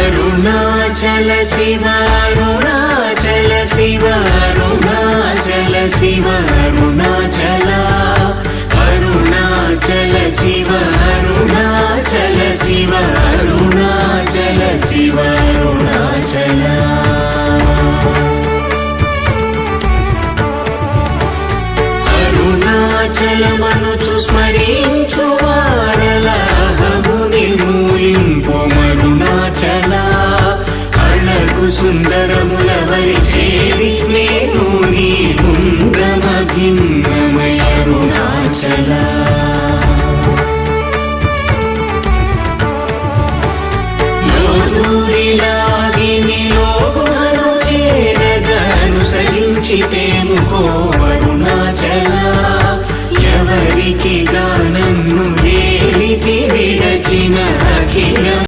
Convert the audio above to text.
అరుణాచల శివ అరుణాచల శివ అరుణాచల శివ అరుణాచల అరుణాచల శివ అరుణాచల శివ అరుణాచల శివ అరుణాచల అరుణాచలమనుచు స్మరించు వారలహము నిర్మూలింపు మరుణాచల అళగు సుందరముల వరి చేరి నేను నీ గుండ్రమ భిన్నమయ అరుణాచల లోదూరిలాగి నియోగుహను చేరగ అనుసరించితే